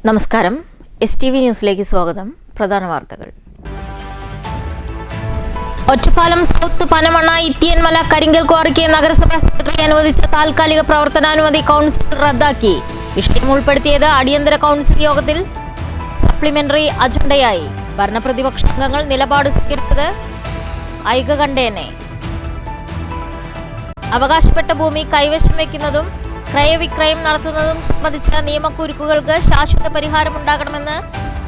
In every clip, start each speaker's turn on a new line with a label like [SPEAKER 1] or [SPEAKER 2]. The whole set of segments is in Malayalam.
[SPEAKER 1] നമസ്കാരം. STV ന്യൂസിലേക്ക് സ്വാഗതം. പ്രധാന വാർത്തകൾ. ഒറ്റപ്പാലം സൗത്ത് പനമണ്ണ ഇത്തിയൻമല കരിങ്കൽ ക്വാറിക്ക് നഗരസഭാ സെക്രട്ടറി അനുവദിച്ച താൽക്കാലിക പ്രവർത്തനാനുമതി കൗൺസിൽ റദ്ദാക്കി. വിഷയം ഉൾപ്പെടുത്തിയത് അടിയന്തര കൗൺസിൽ യോഗത്തിൽ സപ്ലിമെന്ററി അജണ്ടയായി. ഭരണപ്രതിപക്ഷാംഗങ്ങൾ നിലപാട് സ്വീകരിച്ചത് ഐകകണ്ഠേന. അവകാശപ്പെട്ട ഭൂമി കൈവശം വയ്ക്കുന്നതും ക്രയവിക്രയം നടത്തുന്നതും സംബന്ധിച്ച നിയമക്കുരുക്കുകൾക്ക് ശാശ്വത പരിഹാരമുണ്ടാകണമെന്ന്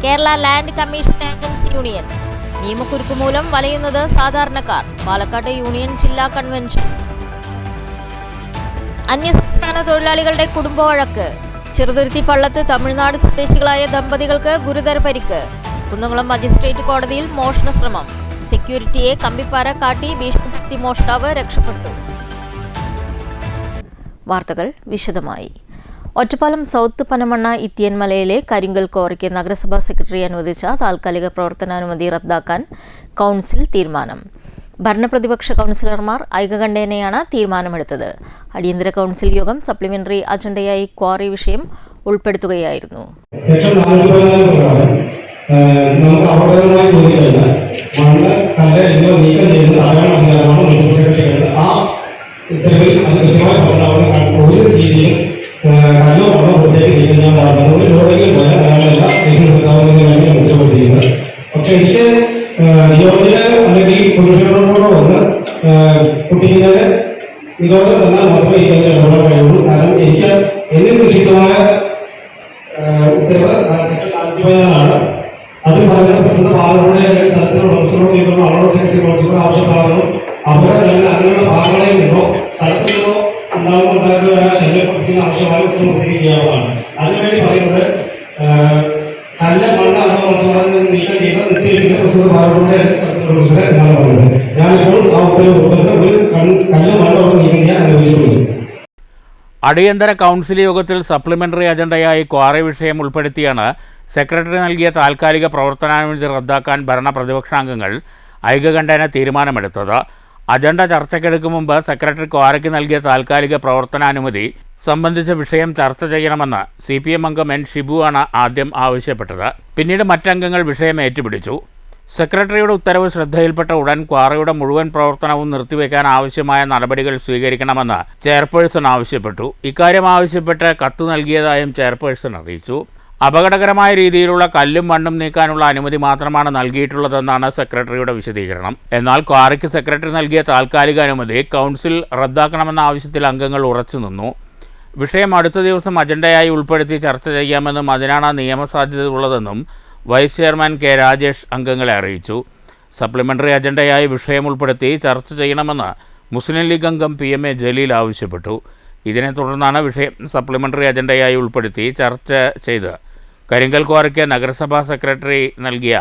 [SPEAKER 1] Kerala land commission agency union. നിയമക്കുരുക്ക് മൂലം വലയുന്നത് സാധാരണക്കാർ. പാലക്കാട് യൂണിയൻ ജില്ലാ കൺവെൻഷൻ. അന്യസംസ്ഥാന തൊഴിലാളികളുടെ കുടുംബവഴക്ക്. ചെറുതുരുത്തി പള്ളത്ത് തമിഴ്നാട് സ്വദേശികളായ ദമ്പതികൾക്ക് ഗുരുതര പരിക്ക്. കുന്നംകുളം മജിസ്ട്രേറ്റ് കോടതിയിൽ മോഷണ ശ്രമം. സെക്യൂരിറ്റിയെ കമ്പിപ്പാര കാട്ടി ഭീഷണിപ്പെടുത്തി മോഷ്ടാവ് രക്ഷപ്പെട്ടു. വാർത്തകൾ വിശദമായി. ഒറ്റപ്പാലം സൗത്ത് പനമണ്ണ ഇത്തിയൻമലയിലെ കരിങ്കൽ ക്വാറിക്ക് നഗരസഭാ സെക്രട്ടറി അനുവദിച്ച താൽക്കാലിക പ്രവർത്തനാനുമതി റദ്ദാക്കാൻ കൗൺസിൽ തീരുമാനം. ഭരണപ്രതിപക്ഷ കൗൺസിലർമാർ ഐകകണ്ഠേനയാണ് തീരുമാനമെടുത്തത്. അടിയന്തര കൗൺസിൽ യോഗം സപ്ലിമെന്ററി അജണ്ടയായി ക്വാറി വിഷയം ഉൾപ്പെടുത്തുകയായിരുന്നു.
[SPEAKER 2] ഉത്തരവിൽ അത് കൃത്യമായി പറഞ്ഞാൽ ഒരു രീതിയിൽ കല്ലോ പണം പുറത്തേക്ക് നീക്കാൻ പാടില്ല. ഒരു ലോകയിൽ പോയാൽ അയാളല്ല ലൈസൻസ് എടുക്കാവുന്നതിനാണ് ഉത്തരവിട്ടിരിക്കുന്നത്. പക്ഷെ എനിക്ക് ജിയോജിന് അല്ലെങ്കിൽ പുരുഷനോടോ ഒന്ന് കുട്ടികളെ ഇതോടെ തന്നാൽ മാത്രമേ ഇതിനെ ഇടപെടാൻ കഴിയുള്ളൂ. കാരണം എനിക്ക് എന്നിൽ നിശ്ചിതമായ ഉത്തരവ് സെക്ഷൻ 45 അതിൽ പറയുന്ന പ്രസിദ്ധ പാലങ്ങളുടെ സ്ഥലത്തിനോ ഡോക്ടറോ നിന്നോ അവരുടെ സെക്രട്ടറി കൗൺസിലർ ആവശ്യപ്പെടാറും അവിടെ തന്നെ അങ്ങനെയുള്ള ഭാഗങ്ങളിൽ നിന്നോ സ്ഥലത്തിൽ നിന്നോ ഉണ്ടാകുന്ന ശല്യപ്പെടുത്തുന്ന ആവശ്യമായ ഉത്തരവ് ചെയ്യാവുന്നതാണ്. അതിനുവേണ്ടി പറയുന്നത് കല്ല് മണ്ണ് അഥവാ നീക്കം ചെയ്ത നിത്യലിക്കുന്ന പ്രസിദ്ധ പാലങ്ങളുടെ കൗൺസിലർ എന്നാണ് പറയുന്നത്. ഞാനിപ്പോൾ ആ ഉത്തരവ് കൊടുക്കുന്നത് ഒരു കല്ല് മണ്ണ് നീക്കം ചെയ്യാൻ അനുവദിച്ചിട്ടുണ്ട്.
[SPEAKER 3] അടിയന്തര കൗൺസിൽ യോഗത്തിൽ സപ്ലിമെന്ററി അജണ്ടയായി ക്വാറി വിഷയം ഉൾപ്പെടുത്തിയാണ് സെക്രട്ടറി നൽകിയ താൽക്കാലിക പ്രവർത്തനാനുമതി റദ്ദാക്കാൻ ഭരണ പ്രതിപക്ഷാംഗങ്ങൾ ഐകകണ്ഠേന തീരുമാനമെടുത്തത്. അജണ്ട ചർച്ചയ്ക്കെടുക്കും മുമ്പ് സെക്രട്ടറി ക്വാറിക്ക് നൽകിയ താൽക്കാലിക പ്രവർത്തനാനുമതി സംബന്ധിച്ച വിഷയം ചർച്ച ചെയ്യണമെന്ന് CPM അംഗം N. ഷിബു ആണ് ആദ്യം ആവശ്യപ്പെട്ടത്. പിന്നീട് മറ്റംഗങ്ങൾ വിഷയം ഏറ്റുപിടിച്ചു. സെക്രട്ടറിയുടെ ഉത്തരവ് ശ്രദ്ധയിൽപ്പെട്ട ഉടൻ ക്വാറിയുടെ മുഴുവൻ പ്രവർത്തനവും നിർത്തിവെക്കാൻ ആവശ്യമായ നടപടികൾ സ്വീകരിക്കണമെന്ന് ചെയർപേഴ്സൺ ആവശ്യപ്പെട്ടു. ഇക്കാര്യം ആവശ്യപ്പെട്ട് കത്ത് നൽകിയതായും ചെയർപേഴ്സൺ അറിയിച്ചു. അപകടകരമായ രീതിയിലുള്ള കല്ലും മണ്ണും നീക്കാനുള്ള അനുമതി മാത്രമാണ് നൽകിയിട്ടുള്ളതെന്നാണ് സെക്രട്ടറിയുടെ വിശദീകരണം. എന്നാൽ ക്വാറിക്ക് സെക്രട്ടറി നൽകിയ താൽക്കാലിക അനുമതി കൗൺസിൽ റദ്ദാക്കണമെന്ന ആവശ്യത്തിൽ അംഗങ്ങൾ ഉറച്ചുനിന്നു. വിഷയം അടുത്ത ദിവസം അജണ്ടയായി ഉൾപ്പെടുത്തി ചർച്ച ചെയ്യാമെന്നും അതിനാണ് നിയമസാധ്യത ഉള്ളതെന്നും വൈസ് ചെയർമാൻ K. രാജേഷ് അംഗങ്ങളെ അറിയിച്ചു. സപ്ലിമെന്ററി അജണ്ടയായി വിഷയം ഉൾപ്പെടുത്തി ചർച്ച ചെയ്യണമെന്ന് മുസ്ലിം ലീഗ് അംഗം PMA ജലീൽ ആവശ്യപ്പെട്ടു. ഇതിനെ തുടർന്നാണ് വിഷയം സപ്ലിമെന്ററി അജണ്ടയായി ഉൾപ്പെടുത്തി ചർച്ച ചെയ്ത് കരിങ്കൽ ക്വാറിക്ക് നഗരസഭാ സെക്രട്ടറി നൽകിയ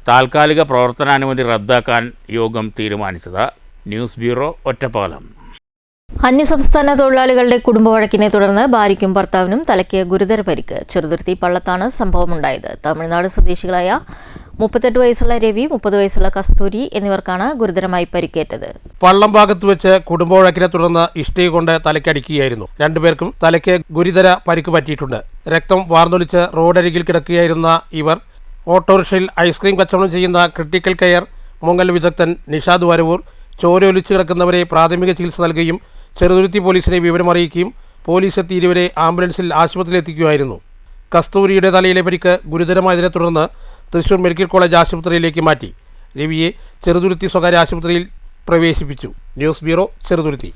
[SPEAKER 3] താൽക്കാലിക പ്രവർത്തനാനുമതി റദ്ദാക്കാൻ യോഗം തീരുമാനിച്ചത്. News bureau, Ottapalam.
[SPEAKER 1] അന്യസംസ്ഥാന തൊഴിലാളികളുടെ കുടുംബവഴക്കിനെ തുടർന്ന് ഭാര്യയ്ക്കും ഭർത്താവിനും തലയ്ക്ക് ഗുരുതര പരിക്ക്. ചെറുതുരുത്തി പള്ളത്താണ് സംഭവമുണ്ടായത്. തമിഴ്നാട് സ്വദേശികളായ 38 വയസ്സുള്ള രവി, 30 വയസ്സുള്ള കസ്തൂരി എന്നിവർക്കാണ് ഗുരുതരമായി പരിക്കേറ്റത്.
[SPEAKER 4] പള്ളം ഭാഗത്ത് വെച്ച് കുടുംബവഴക്കിനെ തുടർന്ന് ഇഷ്ടിക കൊണ്ട് തലയ്ക്കടിക്കുകയായിരുന്നു. രണ്ടുപേർക്കും തലയ്ക്ക് ഗുരുതര പരിക്ക് പറ്റിയിട്ടുണ്ട്. രക്തം വാർന്നൊലിച്ച് റോഡരികിൽ കിടക്കുകയായിരുന്ന ഇവർ ഓട്ടോറിക്ഷയിൽ ഐസ്ക്രീം കച്ചവടം ചെയ്യുന്ന ക്രിട്ടിക്കൽ കെയർ മൊങ്ങൽ വിദഗ്ധൻ നിഷാദ് വരവൂർ ചോരയൊലിച്ച് കിടക്കുന്നവരെ പ്രാഥമിക ചികിത്സ നൽകുകയും ചെറുതുരുത്തി പോലീസിനെ വിവരമറിയിക്കുകയും പോലീസ് എത്തി ഇരുവരെ ആംബുലൻസിൽ ആശുപത്രിയിൽ എത്തിക്കുകയായിരുന്നു. കസ്തൂരിയുടെ തലയിലെ പരിക്ക് ഗുരുതരമായതിനെ തുടർന്ന് തൃശൂർ മെഡിക്കൽ കോളേജ് ആശുപത്രിയിലേക്ക് മാറ്റി. രവിയെ ചെറുതുരുത്തി സ്വകാര്യ ആശുപത്രിയിൽ പ്രവേശിപ്പിച്ചു. News bureau, Cheruthuruthy.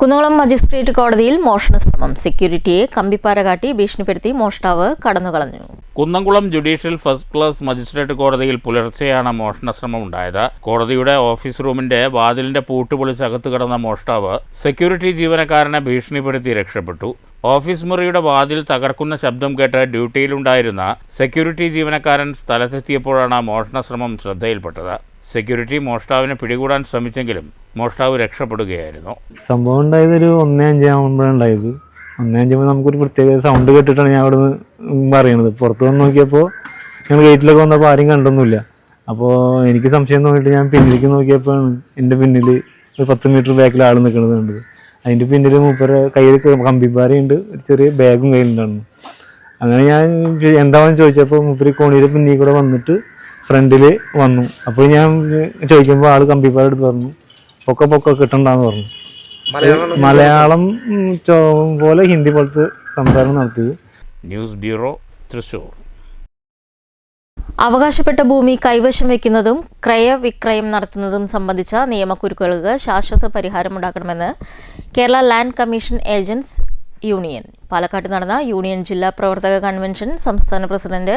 [SPEAKER 1] Kunnamkulam magistrate കോടതിയിൽ മോഷണ ശ്രമം. സെക്യൂരിറ്റിയെ കമ്പിപ്പാര കാട്ടി ഭീഷണിപ്പെടുത്തി മോഷ്ടാവ് കടന്നുകളഞ്ഞു.
[SPEAKER 3] Kunnamkulam judicial first class magistrate കോടതിയിൽ പുലർച്ചെയാണ് മോഷണശ്രമം ഉണ്ടായത്. കോടതിയുടെ ഓഫീസ് റൂമിന്റെ വാതിലിന്റെ പൂട്ട് പൊളിച്ച് അകത്ത് കടന്ന മോഷ്ടാവ് സെക്യൂരിറ്റി ജീവനക്കാരനെ ഭീഷണിപ്പെടുത്തി രക്ഷപ്പെട്ടു. ഓഫീസ് മുറിയുടെ വാതിൽ തകർക്കുന്ന ശബ്ദം കേട്ട് ഡ്യൂട്ടിയിലുണ്ടായിരുന്ന സെക്യൂരിറ്റി ജീവനക്കാരൻ സ്ഥലത്തെത്തിയപ്പോഴാണ് മോഷണശ്രമം ശ്രദ്ധയിൽപ്പെട്ടത്. സെക്യൂരിറ്റി മോഷ്ടാവിനെ പിടികൂടാൻ ശ്രമിച്ചെങ്കിലും മോഷ്ടാവ് രക്ഷപ്പെടുകയായിരുന്നു.
[SPEAKER 5] സംഭവം ഉണ്ടായത് ഒരു 1:05 ആകുമ്പോഴാണ് ഉണ്ടായത്. 1:05 നമുക്കൊരു പ്രത്യേക സൗണ്ട് കേട്ടിട്ടാണ് ഞാൻ അവിടെ നിന്ന് പറയണത്. പുറത്ത് വന്ന് നോക്കിയപ്പോൾ ഞങ്ങൾ ഗേറ്റിലൊക്കെ വന്നപ്പോൾ ആരും കണ്ടൊന്നുമില്ല. അപ്പോൾ എനിക്ക് സംശയം തോന്നിയിട്ട് ഞാൻ പിന്നിലേക്ക് നോക്കിയപ്പോഴാണ് എൻ്റെ പിന്നിൽ ഒരു 10 മീറ്റർ ബാക്കിൽ ആൾ നിൽക്കുന്നത് കണ്ടത്. അതിൻ്റെ പിന്നിൽ മൂപ്പരെ കയ്യിൽ കമ്പിപ്പാരയുണ്ട്, ഒരു ചെറിയ ബാഗും കയ്യിലുണ്ടായിരുന്നു. അങ്ങനെ ഞാൻ എന്താണെന്ന് ചോദിച്ചപ്പോൾ മൂപ്പര് കോണിയുടെ പിന്നിൽ കൂടെ വന്നിട്ട് ഫ്രണ്ടിൽ വന്നു. അപ്പോൾ ഞാൻ ചോദിക്കുമ്പോൾ ആൾ കമ്പിപ്പാട് എടുത്ത് പറഞ്ഞു പൊക്ക കിട്ടണ്ടെന്ന് പറഞ്ഞു. മലയാളം പോലെ ഹിന്ദി പോലത്തെ സംസാരം നടത്തിയത്.
[SPEAKER 3] News bureau, Thrissur.
[SPEAKER 1] അവകാശപ്പെട്ട ഭൂമി കൈവശം വയ്ക്കുന്നതും ക്രയവിക്രയം നടത്തുന്നതും സംബന്ധിച്ച നിയമക്കുരുക്കുകൾക്ക് ശാശ്വത പരിഹാരമുണ്ടാക്കണമെന്ന് Kerala land commission agents union. പാലക്കാട്ട് നടന്ന യൂണിയൻ ജില്ലാ പ്രവർത്തക കൺവെൻഷൻ സംസ്ഥാന പ്രസിഡന്റ്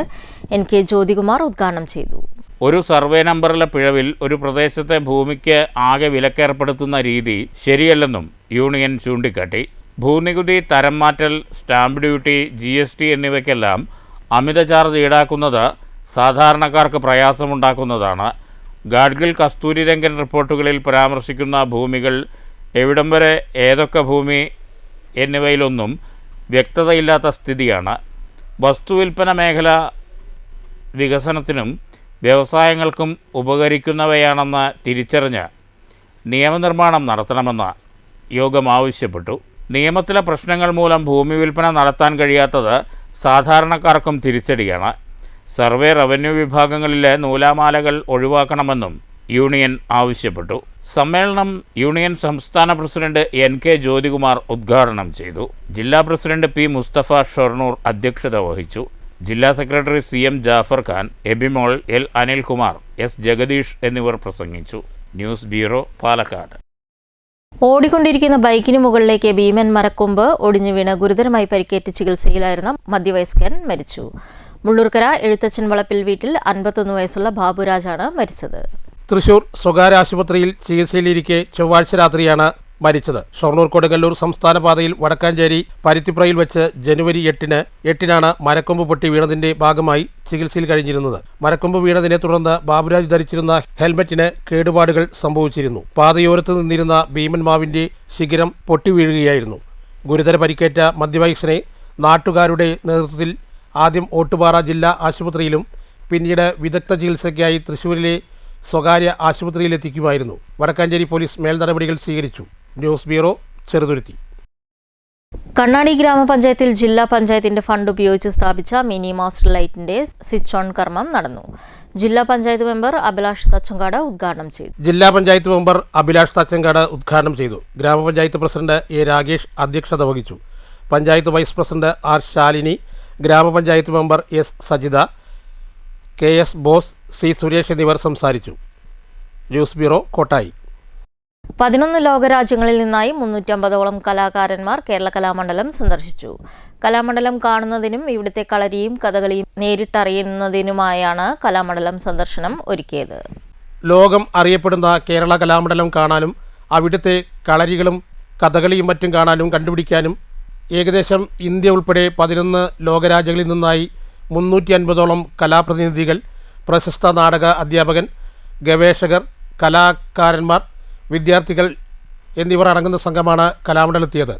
[SPEAKER 1] NK ജ്യോതികുമാർ ഉദ്ഘാടനം ചെയ്തു.
[SPEAKER 3] ഒരു സർവേ നമ്പറിലെ പിഴവിൽ ഒരു പ്രദേശത്തെ ഭൂമിക്ക് ആകെ വിലക്കേർപ്പെടുത്തുന്ന രീതി ശരിയല്ലെന്നും യൂണിയൻ ചൂണ്ടിക്കാട്ടി. ഭൂനികുതി, തരം മാറ്റൽ, സ്റ്റാമ്പ് ഡ്യൂട്ടി, GST എന്നിവയ്ക്കെല്ലാം അമിത ചാർജ് ഈടാക്കുന്നത് സാധാരണക്കാർക്ക് പ്രയാസമുണ്ടാക്കുന്നതാണ്. ഗാഡ്ഗിൽ, കസ്തൂരിരംഗൻ റിപ്പോർട്ടുകളിൽ പരാമർശിക്കുന്ന ഭൂമികൾ എവിടം വരെ, ഏതൊക്കെ ഭൂമി എന്നിവയിലൊന്നും വ്യക്തതയില്ലാത്ത സ്ഥിതിയാണ്. വസ്തുവിൽപ്പന മേഖല വികസനത്തിനും വ്യവസായങ്ങൾക്കും ഉപകരിക്കുന്നവയാണെന്ന് തിരിച്ചറിഞ്ഞ് നിയമനിർമ്മാണം നടത്തണമെന്ന് യോഗം ആവശ്യപ്പെട്ടു. നിയമത്തിലെ പ്രശ്നങ്ങൾ മൂലം ഭൂമി വിൽപ്പന നടത്താൻ കഴിയാത്തത് സാധാരണക്കാർക്കും തിരിച്ചടിയാണ്. സർവേ, റവന്യൂ വിഭാഗങ്ങളിലെ നൂലാമാലകൾ ഒഴിവാക്കണമെന്നും യൂണിയൻ ആവശ്യപ്പെട്ടു. സമ്മേളനം യൂണിയൻ സംസ്ഥാന പ്രസിഡന്റ് NK ജ്യോതികുമാർ ഉദ്ഘാടനം ചെയ്തു. ജില്ലാ പ്രസിഡന്റ് P മുസ്തഫ ഷൊർണൂർ അധ്യക്ഷത വഹിച്ചു. ജില്ലാ secretary CM Jafar Khan, Abimol, L Anilkumar, S Jagadish എന്നിവർ പ്രസംഗിച്ചു. News bureau, Palakkad.
[SPEAKER 1] ഓടിക്കൊണ്ടിരിക്കുന്ന ബൈക്കിന് മുകളിലേക്ക് ഭീമൻ മരക്കൊമ്പ് ഒടിഞ്ഞു വീണ് ഗുരുതരമായി പരിക്കേറ്റ് ചികിത്സയിലായിരുന്ന മധ്യവയസ്കൻ മരിച്ചു. മുള്ളൂർക്കര എഴുത്തച്ഛൻ വളപ്പിൽ വീട്ടിൽ 51 വയസ്സുള്ള ബാബുരാജാണ് മരിച്ചത്.
[SPEAKER 4] തൃശൂർ സ്വകാര്യ ആശുപത്രിയിൽ ചികിത്സയിലിരിക്കെ ചൊവ്വാഴ്ച രാത്രിയാണ് മരിച്ചത്. ഷൊർണൂർ കൊടുങ്ങല്ലൂർ സംസ്ഥാന പാതയിൽ വടക്കാഞ്ചേരി പരുത്തിപ്പുറയിൽ വെച്ച് ജനുവരി 8-നാണ് മരക്കൊമ്പ് പൊട്ടി വീണതിന്റെ ഭാഗമായി ചികിത്സയിൽ കഴിഞ്ഞിരുന്നത്. മരക്കൊമ്പ് വീണതിനെ തുടർന്ന് ബാബുരാജ് ധരിച്ചിരുന്ന ഹെൽമറ്റിന് കേടുപാടുകൾ സംഭവിച്ചിരുന്നു. പാതയോരത്ത് നിന്നിരുന്ന ഭീമൻ മാവിന്റെ ശിഖരം പൊട്ടി വീഴുകയായിരുന്നു. ഗുരുതര പരിക്കേറ്റ മധ്യവയസ്കനെ നാട്ടുകാരുടെ നേതൃത്വത്തിൽ ആദ്യം ഓട്ടുപാറ ജില്ലാ ആശുപത്രിയിലും പിന്നീട് വിദഗ്ധ ചികിത്സയ്ക്കായി തൃശ്ശൂരിലെ സ്വകാര്യ ആശുപത്രിയിലെത്തിക്കുമായിരുന്നു. വടക്കാഞ്ചേരി പോലീസ് മേൽനടപടികൾ സ്വീകരിച്ചു. News bureau, Cheruthuruthy.
[SPEAKER 1] കണ്ണാടി ഗ്രാമപഞ്ചായത്തിൽ ജില്ലാ പഞ്ചായത്തിന്റെ ഫണ്ട് ഉപയോഗിച്ച് സ്ഥാപിച്ച മിനി മാസ്റ്റർ ലൈറ്റിന്റെ സ്വിച്ച് ഓൺ കർമ്മം നടന്നു. ജില്ലാ പഞ്ചായത്ത് മെമ്പർ അഭിലാഷ് തച്ചങ്കാട് ഉദ്ഘാടനം ചെയ്തു.
[SPEAKER 4] ഉദ്ഘാടനം ചെയ്തു. ഗ്രാമപഞ്ചായത്ത് പ്രസിഡന്റ് A രാഗേഷ് അധ്യക്ഷത വഹിച്ചു. Panchayat vice president R Shalini, ഗ്രാമപഞ്ചായത്ത് member S Sajitha, KS Bose, C Suresh എന്നിവർ സംസാരിച്ചു. News bureau, Kottayi.
[SPEAKER 1] 11 ലോകരാജ്യങ്ങളിൽ നിന്നായി 350ഓളം കലാകാരന്മാർ കേരള കലാമണ്ഡലം സന്ദർശിച്ചു. കലാമണ്ഡലം കാണുന്നതിനും ഇവിടുത്തെ കളരിയും കഥകളിയും നേരിട്ടറിയുന്നതിനുമായാണ് കലാമണ്ഡലം സന്ദർശനം ഒരുക്കിയത്.
[SPEAKER 4] ലോകം അറിയപ്പെടുന്ന കേരള കലാമണ്ഡലം കാണാനും അവിടുത്തെ കളരികളും കഥകളിയും മറ്റും കാണാനും കണ്ടുപിടിക്കാനും ഏകദേശം ഇന്ത്യ ഉൾപ്പെടെ 11 ലോകരാജ്യങ്ങളിൽ നിന്നായി 350ഓളം കലാപ്രതിനിധികൾ, പ്രശസ്ത നാടക അധ്യാപകൻ, ഗവേഷകർ, കലാകാരന്മാർ, വിദ്യാർത്ഥികൾ എന്നിവർ അടങ്ങുന്ന സംഘമാണ് കലാമണ്ഡലത്തിയത്.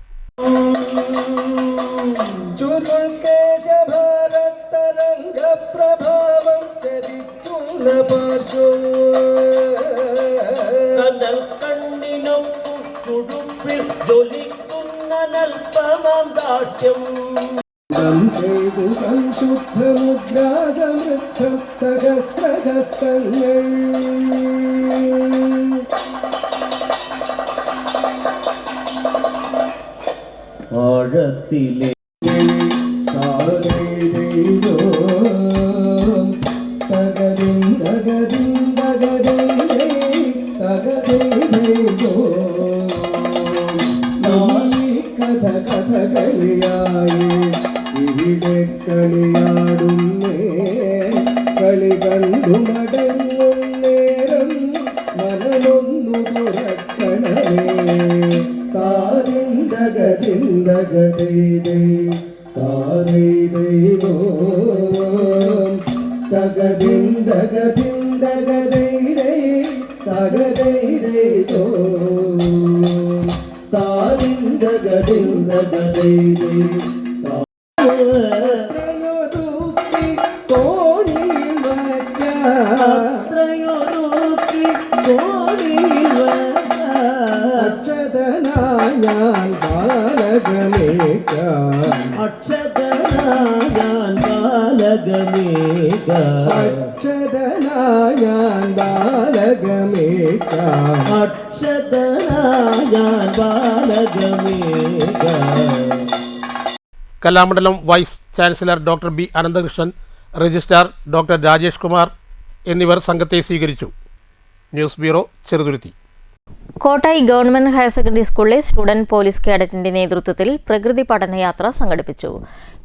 [SPEAKER 6] ആഴത്തിലെ കഥകളിയായി ഇവിടെ കളിയാടുന്നേ, കളി കണ്ടു മടങ്ങും നേരം മനമൊന്നു തുറക്കണമേ. താരിന്തകതിന്തകതൈതൈ താരൈതൈതോ തകതിന്തകതിന്തകതൈതൈ തകതൈതൈതോ താരിന്തകതിന്തകതൈതൈ ത്രയോദൂക്കി കോണിയിൽ വച്ച ത്രയോദൂക്കി കോണിയിൽ വച്ച അക്ഷതനായാൽ ബാലകനേക്കാം അക്ഷതനായാൽ അക്ഷതനായാൻ ബാലകമേക
[SPEAKER 4] കലാമണ്ഡലം വൈസ് ചാൻസലർ ഡോക്ടർ ബി അനന്തകൃഷ്ണൻ, രജിസ്ട്രാർ ഡോക്ടർ രാജേഷ് കുമാർ എന്നിവർ സംഘത്തെ സ്വീകരിച്ചു. News bureau, Cheruthuruthy.
[SPEAKER 1] Kottayi government higher secondary സ്കൂളിലെ സ്റ്റുഡന്റ് പോലീസ് കേഡറ്റിന്റെ നേതൃത്വത്തിൽ പ്രകൃതി പഠനയാത്ര സംഘടിപ്പിച്ചു.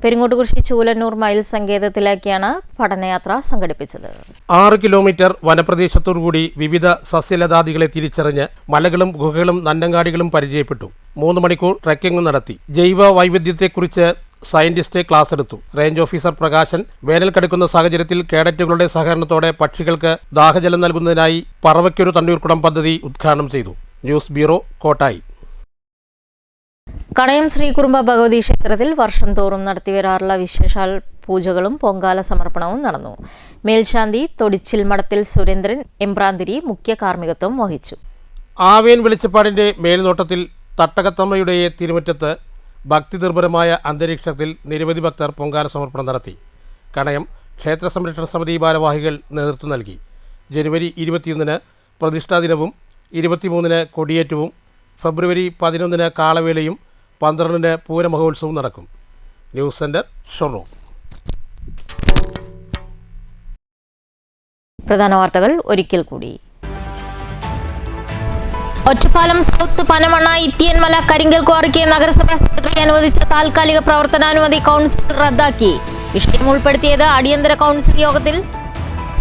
[SPEAKER 1] പെരിങ്ങോട്ടുകുറിശി ചൂലന്നൂർ മയിൽ സങ്കേതത്തിലേക്കാണ് പഠനയാത്ര സംഘടിപ്പിച്ചത്.
[SPEAKER 4] 6 കിലോമീറ്റർ വനപ്രദേശത്തോടുകൂടി വിവിധ സസ്യലതാദികളെ തിരിച്ചറിഞ്ഞ് മലകളും ഗുഹകളും നന്നങ്ങാടികളും പരിചയപ്പെട്ടു. 3 മണിക്കൂർ ട്രെക്കിംഗ് നടത്തി. ജൈവ വൈവിധ്യത്തെക്കുറിച്ച് സയന്റിസ്റ്റ് ക്ലാസ് എടുത്തു. റേഞ്ച് ഓഫീസർ പ്രകാശൻ വേനൽ കടുക്കുന്ന സാഹചര്യത്തിൽ കേഡറ്റുകളുടെ സഹകരണത്തോടെ പക്ഷികൾക്ക് ദാഹജലം നൽകുന്നതിനായി പറവയ്ക്കൊരു തണ്ണീർക്കുടം പദ്ധതി ഉദ്ഘാടനം ചെയ്തു. News bureau, Kottayi.
[SPEAKER 1] കണയം ശ്രീകുറുമ്പ ഭഗവതി ക്ഷേത്രത്തിൽ വർഷം തോറും നടത്തിവരാറുള്ള വിശേഷാൽ പൂജകളും പൊങ്കാല സമർപ്പണവും നടന്നു. മേൽശാന്തി തൊടിച്ചിൽ മഠത്തിൽ സുരേന്ദ്രൻ എമ്പ്രാന്തിരി മുഖ്യ കാർമ്മികത്വം വഹിച്ചു.
[SPEAKER 4] ആവേൻ വെളിച്ചപ്പാടിന്റെ മേൽനോട്ടത്തിൽ തട്ടകത്തമ്മയുടെ തിരുമുറ്റത്ത് ഭക്തിനിർഭരമായ അന്തരീക്ഷത്തിൽ നിരവധി ഭക്തർ പൊങ്കാല സമർപ്പണം നടത്തി. കണയം ക്ഷേത്ര സംരക്ഷണ സമിതി ഭാരവാഹികൾ നേതൃത്വം നൽകി. ജനുവരി 21 പ്രതിഷ്ഠാ ദിനവും 23 കൊടിയേറ്റവും ഫെബ്രുവരി 11 കാളവേലയും 12 പൂരമഹോത്സവവും നടക്കും. News centre, Shoranur.
[SPEAKER 1] പ്രധാന വാർത്തകൾ ഒരിക്കൽ കൂടി. ഒറ്റപ്പാലം സൗത്ത് പനമണ്ണ ഇത്തിയൻമല കരിങ്കൽ ക്വാറിക്ക് നഗരസഭാ സെക്രട്ടറി അനുവദിച്ച താൽക്കാലിക പ്രവർത്തനാനുമതി കൗൺസിൽ റദ്ദാക്കി. വിഷയം ഉൾപ്പെടുത്തിയത് അടിയന്തര കൗൺസിൽ യോഗത്തിൽ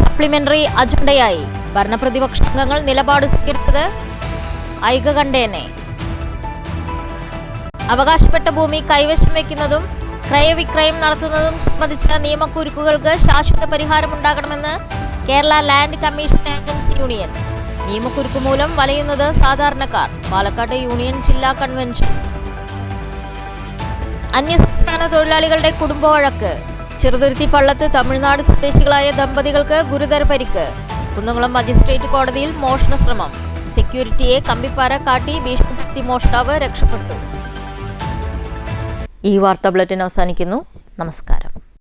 [SPEAKER 1] സപ്ലിമെന്ററി അജണ്ടയായി. ഭരണപ്രതിപക്ഷാംഗങ്ങൾ നിലപാട് സ്വീകരിച്ചത് ഐകകണ്ഠേന. അവകാശപ്പെട്ട ഭൂമി കൈവശം വയ്ക്കുന്നതും ക്രയവിക്രയം നടത്തുന്നതും സംബന്ധിച്ച നിയമക്കുരുക്കുകൾക്ക് ശാശ്വത പരിഹാരമുണ്ടാകണമെന്ന് Kerala land commission agency union. നിയമക്കുരുക്ക് മൂലം വലയുന്നത് സാധാരണക്കാർ. പാലക്കാട് യൂണിയൻ ജില്ലാ കൺവെൻഷൻ. അന്യസംസ്ഥാന തൊഴിലാളികളുടെ കുടുംബ വഴക്ക്. ചെറുതുരുത്തി പള്ളത്ത് തമിഴ്നാട് സ്വദേശികളായ ദമ്പതികൾക്ക് ഗുരുതര പരിക്ക്. കുന്നംകുളം മജിസ്ട്രേറ്റ് കോടതിയിൽ മോഷണ ശ്രമം. സെക്യൂരിറ്റിയെ കമ്പിപ്പാര കാട്ടി ഭീഷണിപ്പെടുത്തി മോഷ്ടാവ് രക്ഷപ്പെട്ടു. ഈ വാർത്താ ബുള്ളറ്റിൻ അവസാനിക്കുന്നു. നമസ്കാരം.